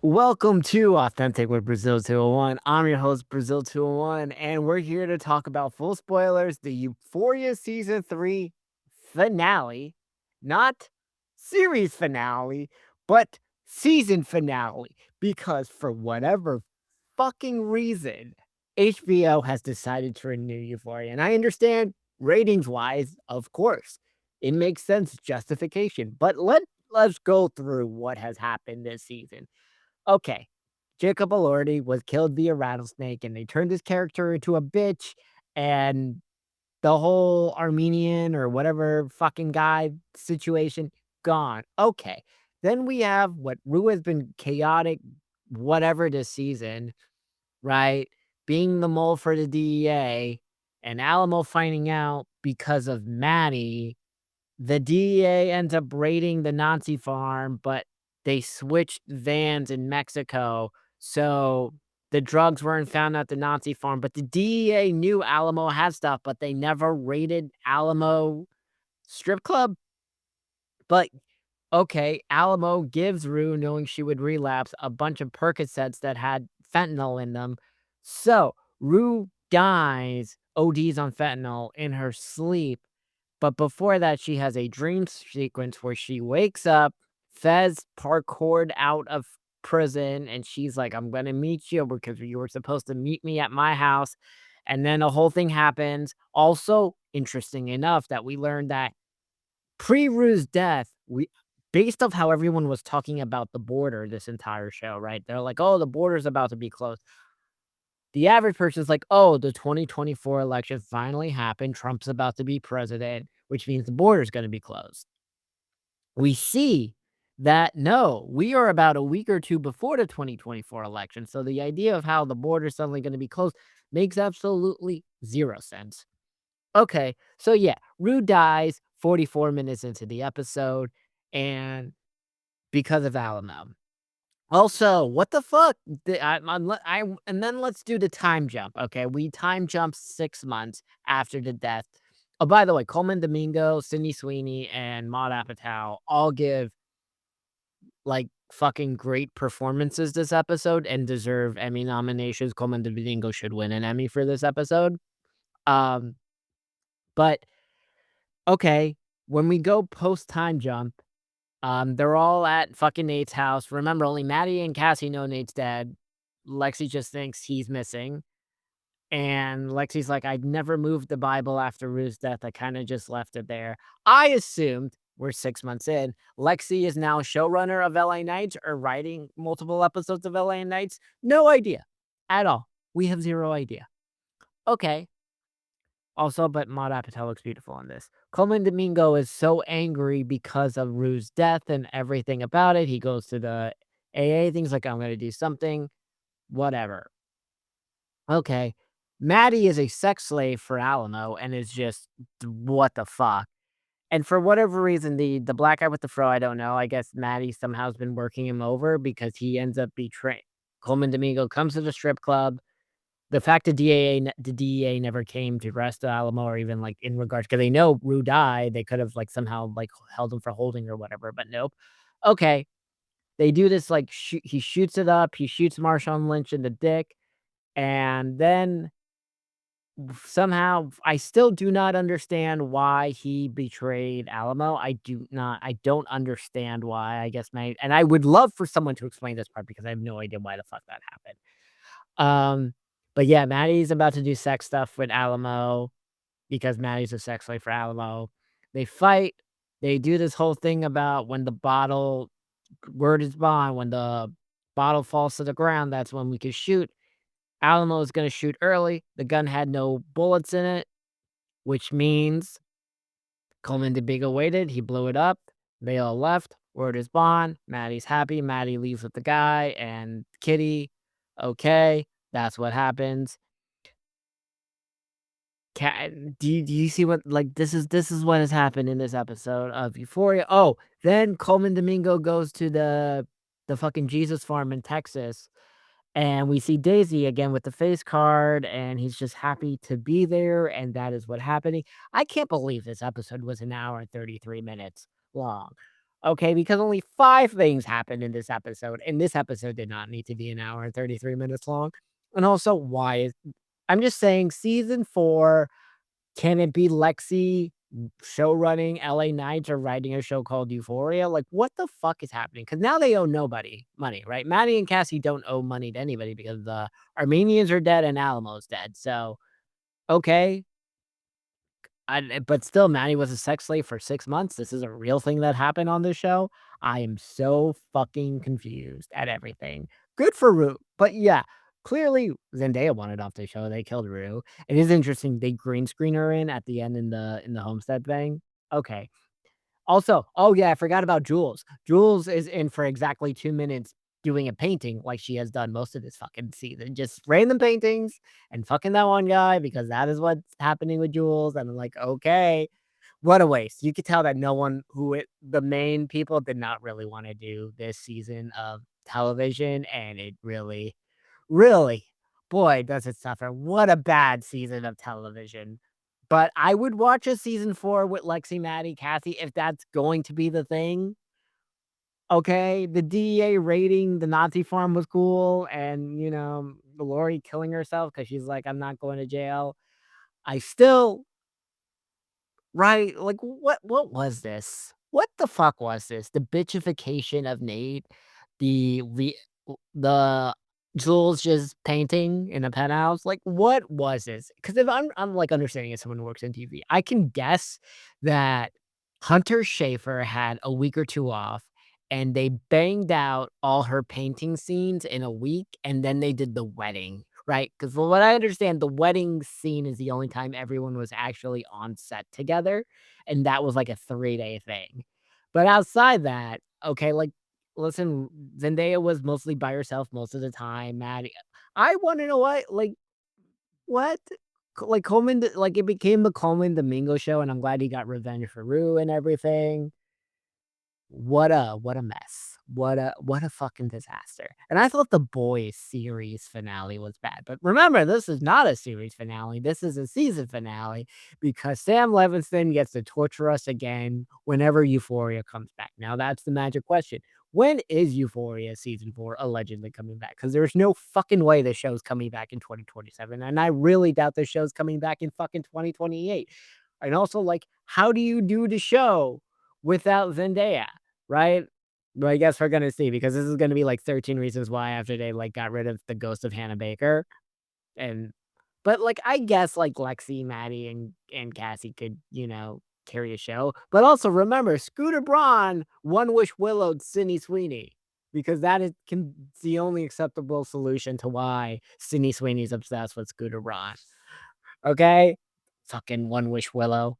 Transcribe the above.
Welcome to Authentic with Brazil 201. I'm your host, Brazil 201, and we're here to talk about full spoilers, the Euphoria Season 3 finale. Not series finale, but season finale. Because for whatever fucking reason, HBO has decided to renew Euphoria. And I understand ratings wise, of course, it makes sense, justification. But let's go through what has happened this season. Okay. Jacob Elordi was killed via rattlesnake, and they turned his character into a bitch, and the whole Armenian or whatever fucking guy situation, gone. Okay. Then we have what Rue has been chaotic, whatever this season, right? Being the mole for the DEA, and Alamo finding out because of Maddy. The DEA ends up raiding the Nazi farm, but they switched vans in Mexico, so the drugs weren't found at the Nazi farm, but the DEA knew Alamo had stuff, but they never raided Alamo strip club? But, okay, Alamo gives Rue, knowing she would relapse, a bunch of Percocets that had fentanyl in them. So, Rue dies, ODs on fentanyl in her sleep, but before that, she has a dream sequence where she wakes up, Fez parkoured out of prison, and she's like, "I'm gonna meet you because you were supposed to meet me at my house." And then the whole thing happens. Also, interesting enough that we learned that pre-Rue's death, we based off how everyone was talking about the border this entire show, right? They're like, "Oh, the border's about to be closed." The average person's like, "Oh, the 2024 election finally happened. Trump's about to be president, which means the border's gonna be closed." We see that, no, we are about a week or 2 before the 2024 election, so the idea of how the border's suddenly gonna be closed makes absolutely 0 sense. Okay, so yeah, Rue dies 44 minutes into the episode, and because of Alamo. Also, what the fuck? And then let's do the time jump, okay? We time jump 6 months after the death. Oh, by the way, Coleman Domingo, Sydney Sweeney, and Maude Apatow all give, like, fucking great performances this episode and deserve Emmy nominations. Coleman Domingo should win an Emmy for this episode. Um, but, okay, when we go post time jump, they're all at fucking Nate's house. Remember, only Maddy and Cassie know Nate's dead. Lexi just thinks he's missing. And Lexi's like, "I'd never moved the Bible after Rue's death. I kind of just left it there." I assumed, we're 6 months in, Lexi is now showrunner of LA Nights or writing multiple episodes of LA Nights. No idea at all. We have 0 idea. Okay. Also, but Maude Apatow looks beautiful in this. Coleman Domingo is so angry because of Rue's death and everything about it. He goes to the AA things like, "I'm gonna do something," whatever. Okay. Maddy is a sex slave for Alamo and is just what the fuck? And for whatever reason, the black guy with the fro, I don't know. I guess Maddy somehow has been working him over because he ends up betraying Coleman Domingo comes to the strip club. The fact the DEA never came to arrest Alamo or even, like, in regards, because they know Rue died, they could have, like, somehow, like, held him for holding or whatever, but nope. Okay, they do this, like, he shoots it up, he shoots Marshawn Lynch in the dick, and then somehow I still do not understand why he betrayed Alamo. I don't understand why, I guess my and I would love for someone to explain this part because I have no idea why the fuck that happened. But yeah, Maddie's about to do sex stuff with Alamo because Maddie's a sex slave for Alamo. They fight. They do this whole thing about when the bottle word is bond, when the bottle falls to the ground, that's when we can shoot. Alamo is gonna shoot early. The gun had no bullets in it, which means Coleman Domingo waited. He blew it up. They all left. Word is bond. Maddie's happy. Maddie leaves with the guy and Kitty. Okay, that's what happens. Ca do you see what, like, this is what has happened in this episode of Euphoria. Oh, then Coleman Domingo goes to the fucking Jesus farm in Texas, and we see Daisy again with the face card, and he's just happy to be there, and that is what happening. I can't believe this episode was an hour and 33 minutes long. okay? Because only 5 things happened in this episode, and this episode did not need to be an hour and 33 minutes long. And also, why is I'm just saying season 4, can it be Lexi show running LA Knights or writing a show called Euphoria? Like, what the fuck is happening? Because now they owe nobody money, right? Maddie and Cassie don't owe money to anybody because the Armenians are dead and Alamo's dead. So, okay, but still, Maddie was a sex slave for 6 months. This is a real thing that happened on this show. I am so fucking confused at everything. Good for Rue, but yeah, clearly Zendaya wanted off the show. They killed Rue. It is interesting they green screen her in at the end in the homestead thing. Okay. Also, oh yeah, I forgot about Jules. Jules is in for exactly 2 minutes doing a painting like she has done most of this fucking season. Just random paintings and fucking that one guy because that is what's happening with Jules. And I'm like, okay, what a waste. You could tell that no one the main people did not really want to do this season of television. And it really, really, boy, does it suffer. What a bad season of television. But I would watch a season 4 with Lexi, Maddie, Kathy if that's going to be the thing. Okay, the DEA raiding the Nazi farm was cool, and, Lori killing herself because she's like, "I'm not going to jail." I still Right, like, what was this? What the fuck was this? The bitchification of Nate, the Jules just painting in a penthouse, like, what was this? Because if I'm, like, understanding as someone who works in TV, I can guess that Hunter Schafer had a week or 2 off, and they banged out all her painting scenes in a week, and then they did the wedding. Right, because from what I understand, the wedding scene is the only time everyone was actually on set together, and that was like a 3-day thing. But outside that, okay, like, listen, Zendaya was mostly by herself most of the time, Maddie I wanna know what? Like, it became the Coleman Domingo show, and I'm glad he got revenge for Rue and everything. What a mess. What a fucking disaster. And I thought the Boys series finale was bad, but remember, this is not a series finale, this is a season finale because Sam Levinson gets to torture us again whenever Euphoria comes back. Now that's the magic question. When is Euphoria season 4 allegedly coming back? Because there's no fucking way the show's coming back in 2027, and I really doubt the show's coming back in fucking 2028. And also, like, how do you do the show without Zendaya? Right? But I guess we're gonna see because this is gonna be like 13 Reasons Why after they, like, got rid of the ghost of Hannah Baker, and but, like, I guess, like, Lexi, Maddie, and Cassie could, carry a show, but also remember, Scooter Braun, One Wish Willowed Sydney Sweeney, because that is it's the only acceptable solution to why Sydney Sweeney's obsessed with Scooter Braun, okay? Fucking One Wish Willow.